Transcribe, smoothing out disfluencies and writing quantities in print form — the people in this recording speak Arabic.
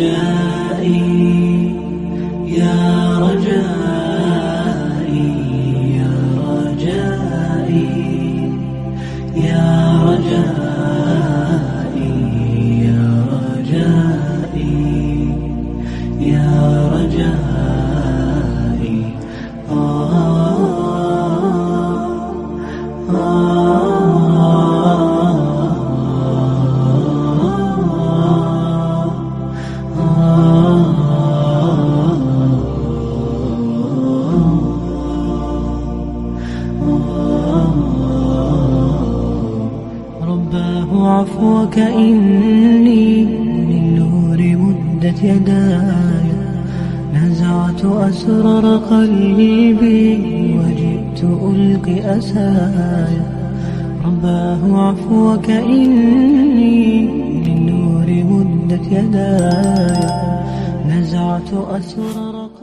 رجائي يا رجائي يا رجائي يا رجائي يا رجائي يا رجائي رباه عفوك إني للنور مدت يداي نزعت أسرار قلبي وجئت ألقي أسايا رباه عفوك إني للنور مدت يداي نزعت أسرار